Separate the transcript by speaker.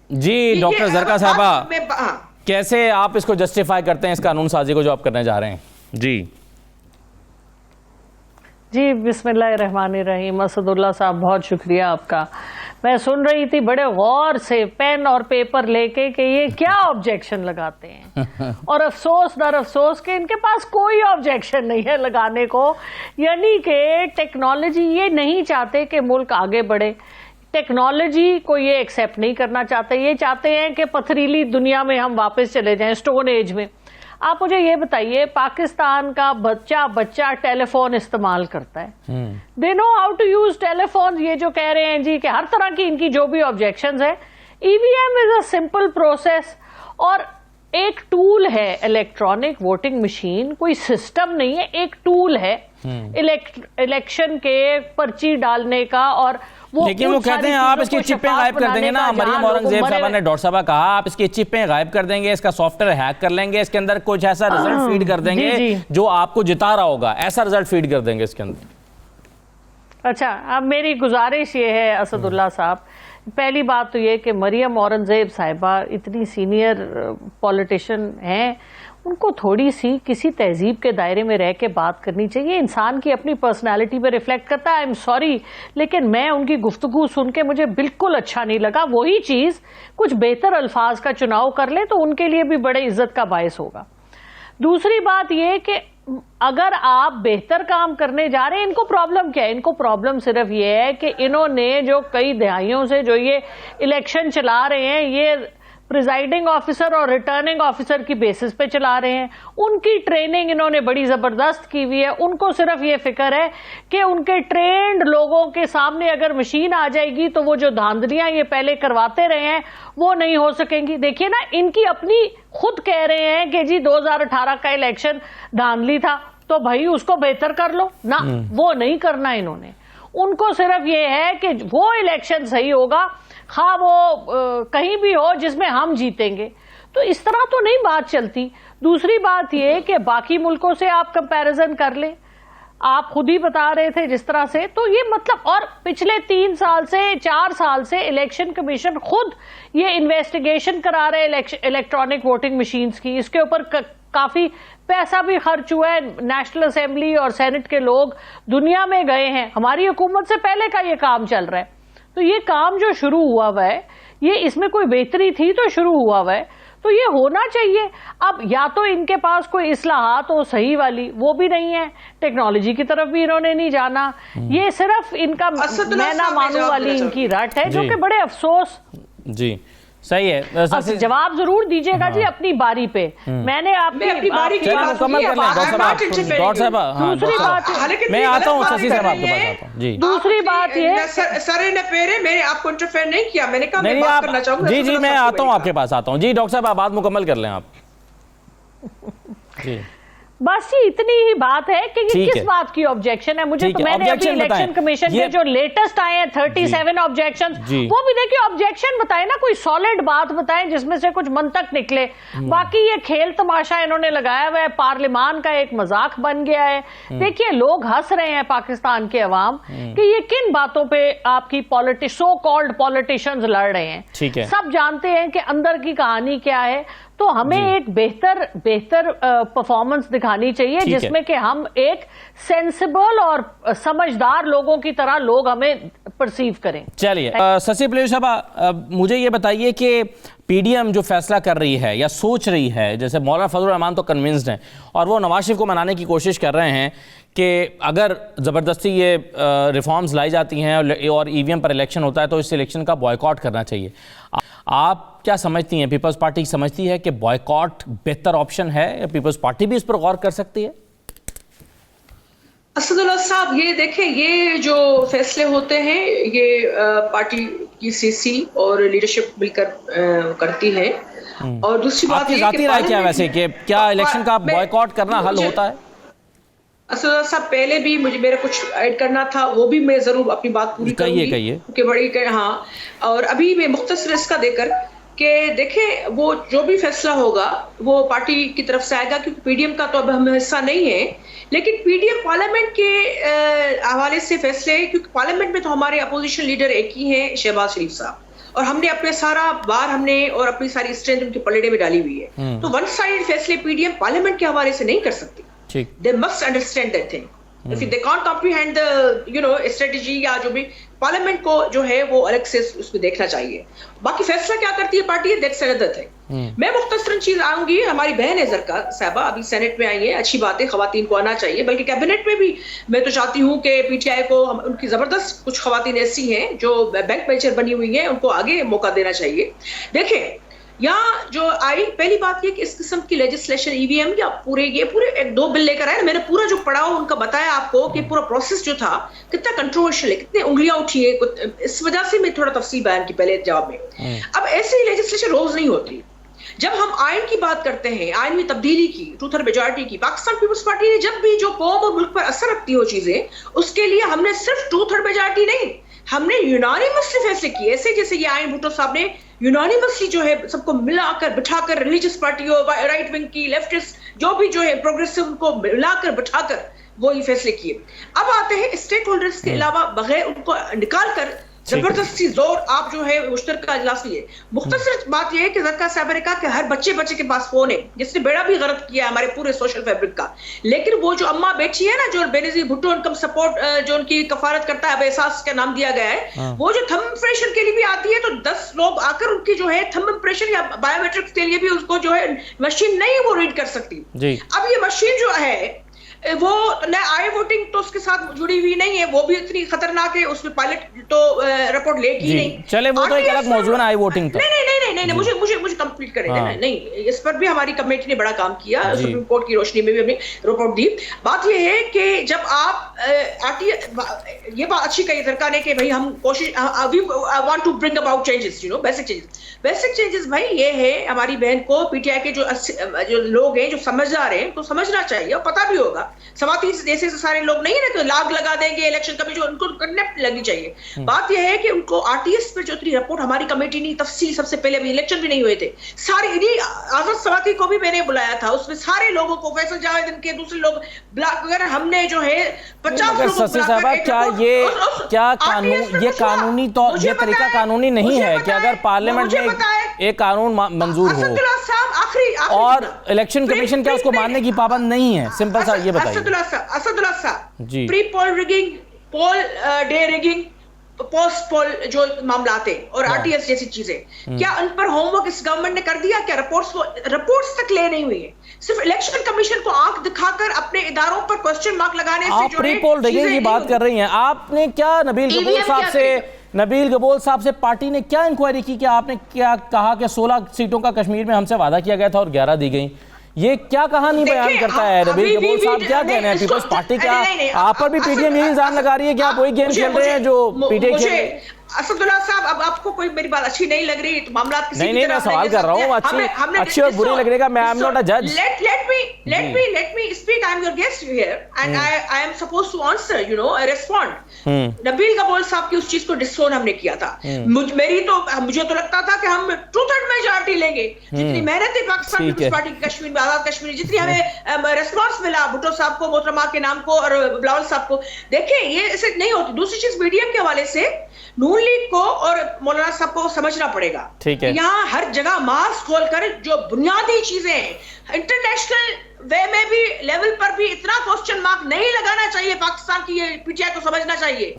Speaker 1: जी doctor Zarka साहबा, कैसे आप इसको जस्टिफाई करते हैं, इस कानून साजी को जो आप करने जा रहे हैं?
Speaker 2: जी बिस्मिल्लाहिर्रहमानिर्रहीम। असदुल्ला साहब बहुत शुक्रिया आपका। मैं सुन रही थी बड़े गौर से पेन और पेपर लेके कि ये क्या ऑब्जेक्शन लगाते हैं और अफसोस दर अफसोस कि इनके पास कोई ऑब्जेक्शन नहीं है लगाने को। यानी कि टेक्नोलॉजी ये नहीं चाहते कि मुल्क आगे बढ़े, टेक्नोलॉजी को ये एक्सेप्ट नहीं करना चाहते, ये चाहते हैं कि पथरीली दुनिया में हम वापस चले जाएं, स्टोन एज में। आप मुझे ये बताइए, पाकिस्तान का बच्चा टेलीफोन इस्तेमाल करता है, they know how to use telephone. ये जो कह रहे हैं जी कि हर तरह की इनकी जो भी ऑब्जेक्शंस है, EVM is a simple process और एक टूल है। इलेक्ट्रॉनिक वोटिंग मशीन कोई सिस्टम नहीं है, एक टूल है इलेक्शन के पर्ची डालने का। और
Speaker 1: लेकिन वो कहते हैं आप इसकी चिपें गायब कर देंगे ना। मरियम औरंगजेब साहबा ने, डॉक्टर साहबा कहा आप इसकी चिपें गायब कर देंगे, इसका सॉफ्टवेयर हैक कर लेंगे, इसके अंदर कुछ ऐसा रिजल्ट फीड कर देंगे जो आपको जिता रहा होगा, ऐसा रिजल्ट फीड कर देंगे इसके अंदर।
Speaker 2: अच्छा, अब मेरी गुजारिश ये है असदुल्ला साहब, पहली बात तो ये कि मरियम औरंगजेब साहिबा इतनी सीनियर पॉलिटिशियन हैं, उनको थोड़ी सी किसी तहजीब के दायरे में रह के बात करनी चाहिए। इंसान की अपनी पर्सनालिटी पे रिफ्लेक्ट करता है। आई एम सॉरी, लेकिन मैं उनकी गुफ्तगू सुन के मुझे बिल्कुल अच्छा नहीं लगा। वही चीज कुछ बेहतर अल्फाज का चुनाव कर ले तो उनके लिए भी बड़े इज्जत का बायस होगा। दूसरी बात यह कि अगर आप बेहतर काम करने जा रहे हैं, इनको प्रॉब्लम क्या है? इनको प्रॉब्लम सिर्फ ये है कि इन्होंने जो कई दहाइयों से जो ये इलेक्शन चला रहे हैं, ये प्रिजाइडिंग ऑफिसर और रिटर्निंग ऑफिसर की बेसिस पे चला रहे हैं। उनकी ट्रेनिंग इन्होंने बड़ी जबरदस्त की हुई है। उनको सिर्फ ये फिक्र है कि उनके ट्रेंड लोगों के सामने अगर मशीन आ जाएगी तो वो जो धांधलियां ये पहले करवाते रहे हैं वो नहीं हो सकेंगी। देखिए ना, इनकी अपनी खुद कह रहे हैं कि जी 2018 का इलेक्शन धांधली था, तो भाई उसको बेहतर कर लो ना। वो नहीं करना इन्होंने। उनको सिर्फ ये है कि वो इलेक्शन सही होगा, हाँ वो कहीं भी हो जिसमें हम जीतेंगे। तो इस तरह तो नहीं बात चलती। दूसरी बात ये कि बाकी मुल्कों से आप कंपैरिजन कर लें, आप खुद ही बता रहे थे जिस तरह से, तो ये मतलब, और पिछले 3 साल से 4 साल से इलेक्शन कमीशन खुद ये इन्वेस्टिगेशन करा रहे इलेक्ट्रॉनिक वोटिंग मशीन्स की। इसके ऊपर काफी पैसा भी खर्च हुआ है। नेशनल असेंबली और सेनेट के लोग दुनिया में गए हैं, हमारी हुकूमत से पहले का ये काम चल रहा है। तो ये काम जो शुरू हुआ हुआ है, ये इसमें कोई बेहतरी थी तो शुरू हुआ हुआ है, तो ये होना चाहिए। अब या तो इनके पास कोई इस्लाहात हो सही वाली, वो भी नहीं है, टेक्नोलॉजी की तरफ भी इन्होंने नहीं जाना, ये सिर्फ इनका मैं ना मानू वाली इनकी रट है, जो कि बड़े अफसोस।
Speaker 1: जी सही है।
Speaker 2: जवाब जरूर दीजिएगा जी अपनी बारी पे। मैंने अपनी बारी
Speaker 1: मुकम्मल कर लें डॉक्टर साहब।
Speaker 2: दूसरी बात,
Speaker 1: मैं आता हूँ शशि साहब आपके पास आता हूँ जी।
Speaker 2: दूसरी बात ये,
Speaker 3: सर ने मैंने आपको इंटरफेयर नहीं किया, मैंने कहा
Speaker 1: नहीं आप करना चाहूंगा। जी मैं आता हूँ आपके पास आता हूँ जी। डॉक्टर साहब बात मुकम्मल कर लें आप जी।
Speaker 2: बस ये इतनी ही बात है कि ये किस बात की ऑब्जेक्शन है मुझे। तो मैंने अभी इलेक्शन कमीशन के जो लेटेस्ट आए हैं 37 ऑब्जेक्शन, वो भी देखिए ऑब्जेक्शन बताए ना, कोई सॉलिड बात बताएं जिसमें से कुछ मंतक निकले। बाकी ये खेल तमाशा इन्होंने लगाया हुआ है, पार्लियामान का एक मजाक बन गया है। देखिए लोग हंस रहे हैं पाकिस्तान के अवाम कि ये किन बातों पे आपकी सो कॉल्ड पॉलिटिशियंस लड़ रहे हैं। सब जानते हैं कि अंदर की कहानी क्या है। तो हमें एक बेहतर परफॉर्मेंस दिखानी चाहिए जिसमें कि हम एक सेंसिबल और समझदार लोगों की तरह लोग हमें परसीव करें।
Speaker 1: चलिए शशि पलेश साहब, मुझे ये बताइए कि पीडीएम जो फैसला कर रही है या सोच रही है, जैसे मौलाना फजलुर रहमान तो कन्विंस्ड हैं और वो नवाज शरीफ को मनाने की कोशिश कर रहे हैं कि अगर ज़बरदस्ती ये रिफॉर्म्स लाई जाती हैं और ईवीएम पर इलेक्शन होता है तो इस इलेक्शन का बॉयकॉट करना चाहिए। आप क्या समझती हैं, पीपल्स पार्टी समझती है कि बॉयकॉट बेहतर ऑप्शन है या पीपल्स पार्टी भी इस पर गौर कर सकती है?
Speaker 3: असदुल्ला साहब, ये देखें, ये जो फैसले होते हैं ये पार्टी की सीसी और लीडरशिप मिलकर करती है। और दूसरी बात,
Speaker 1: जाती राय क्या वैसे कि क्या इलेक्शन का बॉयकॉट करना हल होता है?
Speaker 3: असदुल्ला साहब, पहले भी मेरा कुछ ऐड करना था, वो भी मैं जरूर अपनी बात पूरी करूंगी क्योंकि बड़ी हाँ। और अभी मैं मुख्तसर इसका देकर कि देखें, वो जो भी फैसला होगा वो पार्टी की तरफ से आएगा, क्योंकि पीडीएम का तो अब हम हिस्सा नहीं है। लेकिन पीडीएम पार्लियामेंट के हवाले से फैसले, क्योंकि पार्लियामेंट में तो हमारे अपोजिशन लीडर एक ही हैं, शहबाज शरीफ साहब, और हमने अपने सारा बार हमने और अपनी सारी स्ट्रेंथ उनके पलड़े में डाली हुई है। तो वन साइड फैसले पीडीएम पार्लियामेंट के हवाले से नहीं कर सकती। They must understand that thing. If they can't comprehend the strategy या जो भी, पार्लियामेंट को जो है वो अलग से उसमें देखना चाहिए। बाकी फैसला क्या करती है पार्टी, दैट्स अनदर थिंग। मैं मुख्तसरन चीज आऊंगी, हमारी बहन है जरका साहबा अभी सेनेट में आई है, अच्छी बात है, खवातीन को आना चाहिए, बल्कि कैबिनेट में भी मैं तो चाहती हूँ कि पीटीआई को उनकी जबरदस्त कुछ खवातीन ऐसी हैं जो बैंक बेंचर बनी हुई हैं, उनको आगे मौका देना चाहिए। देखें यहाँ जो आई, पहली बात ये कि इस किस्म की लेजिस्लेशन ईवीएम या पूरे एक दो बिल लेकर आए, मैंने पूरा जो पढ़ा उनका बताया आपको कि पूरा प्रोसेस जो था कितना कंट्रोवर्शियल है, कितनी उंगलियां उठी है, इस वजह से मैं थोड़ा तफसील बयान की पहले जवाब में। अब ऐसी लेजिस्लेशन रोज नहीं होती। जब हम आइन की बात करते हैं, आइन में तब्दीली की, टू थर्ड मेजॉरिटी की, पाकिस्तान पीपल्स पार्टी ने जब भी जो कौम और मुल्क पर असर रखती हो चीजें, उसके लिए हमने सिर्फ टू थर्ड मेजॉरिटी नहीं, हमने यूनानिमसली फैसले किए। ऐसे जैसे ये आइन भुट्टो साहब ने यूनानिमसली जो है सबको मिलाकर बिठाकर, रिलीजियस पार्टियों, राइट विंग की, लेफ्टिस्ट जो भी जो है प्रोग्रेसिव, उनको मिलाकर बिठाकर वो ये फैसले किए। अब आते हैं स्टेक होल्डर्स के अलावा बगैर उनको निकाल कर जबरदस्ती जोर आप जो है मुश्तरका इजलास लिए। मुख्तसर बात यह है कि जरका साहब ने कहा कि हर बच्चे के पास फोन है, जिसने बेड़ा भी गलत किया हमारे पूरे सोशल फैब्रिक का। लेकिन वो जो अम्मा बैठी है ना, जो बेनजीर भुट्टो इनकम सपोर्ट जो उनकी कफारत करता है, अब एहसास का नाम दिया गया है, वो जो थंब इम्प्रेशन के लिए भी आती है, तो 10 लोग आकर उनकी जो है थंब इम्प्रेशन या बायोमेट्रिक्स के लिए भी उसको जो है मशीन नहीं वो रीड कर सकती। अब ये मशीन जो है वो न आई वोटिंग तो उसके साथ जुड़ी हुई नहीं है, वो भी इतनी खतरनाक है, उसमें पायलट तो रिपोर्ट लेगी नहीं।
Speaker 1: चले वो तो एक अलग मौजूद है आई वोटिंग तो।
Speaker 3: नहीं, मुझे कंप्लीट करे देना। नहीं, इस पर भी हमारी कमेटी ने बड़ा काम किया, सुप्रीम कोर्ट की रोशनी में भी हमने रिपोर्ट दी। बात ये है कि जब आप ये बात अच्छी कही सरकार ने कि भाई हम कोशिश want to bring about changes, basic changes भाई ये है, हमारी बहन को पीटीआई के जो लोग हैं, जो समझदार हैं, तो समझना चाहिए और पता भी होगा। सवाती जैसे सारे लोग नहीं है ना कि लाग लगा देंगे इलेक्शन कमीशन, उनको कनेक्ट लगनी चाहिए। बात यह है कि उनको आरटीएस पर जो रिपोर्ट हमारी कमेटी ने तफसील, सबसे पहले अभी इलेक्शन भी नहीं हुए थे, सारी आजाद सवाती को भी मैंने बुलाया था, उसमें सारे लोगों को, फैसल जावेद इनके दूसरे लोग वगैरह, हमने जो है 50 लोगों
Speaker 1: क्या कानून, ये कानूनी तो ये तरीका कानूनी नहीं है कि अगर पार्लियामेंट में एक कानून मंजूर हो और इलेक्शन कमीशन क्या उसको मानने की पाबंद नहीं है? सिंपल सा ये बताइए।
Speaker 3: असदुल्ला साहब ji, pre poll rigging, poll day rigging, post poll जो मामला थे और आरटीएस जैसी चीजें, क्या उन पर होमवर्क इस गवर्नमेंट ने कर दिया? क्या रिपोर्ट्स तक ले नहीं हुई है? सिर्फ इलेक्शन कमीशन को आंख दिखाकर अपने इदारों पर क्वेश्चन मार्क लगाने से
Speaker 1: आप प्री पोल रिगिंग की बात कर रही हैं। आपने क्या नबील गबोल साहब से पार्टी ने क्या इंक्वायरी की? क्या आपने क्या कहा कि 16 सीटों का कश्मीर में हमसे वादा किया गया था और 11 दी गई? ये क्या कहानी बयान करता है? नबील गबोल साहब क्या कह रहे हैं? पीपल्स पार्टी क्या आप पर भी पीटीएम यही इल्जाम लगा रही है कि आप वही गेम खेल रहे हैं जो पीटीआई खेल रहे हैं? असदुल्ला साहब, अब आपको कोई मेरी बात अच्छी नहीं लग रही तो मामला नहीं, मैं सवाल कर रहा हूँ, अच्छी और बुरी लगने का, मैं आई एम नॉट अ जज। Let me speak. I am your guest here and I am supposed to answer, respond. Nabeel Gabol साहब की उस चीज को डिसोन हमने किया था। मुझे तो लगता था कि हम 2/3 मेजॉरिटी लेंगे, जितनी मेहनत है पाकिस्तान पीपल्स पार्टी की कश्मीर में, आजाद कश्मीर, जितनी हमें रिस्पांस मिला भुट्टो साहब को, मोहतरमा के नाम को और बिलावल साहब को, देखिए ये ऐसे नहीं होती। दूसरी चीज मीडियम के हवाले से नून लीग को और मौलाना साहब को समझना पड़ेगा, ठीक है, यहाँ हर जगह मास्क खोलकर जो बुनियादी चीजें इंटरनेशनल वे में भी लेवल पर भी इतना क्वेश्चन मार्क नहीं लगाना चाहिए पाकिस्तान की, ये पीटीआई को समझना चाहिए।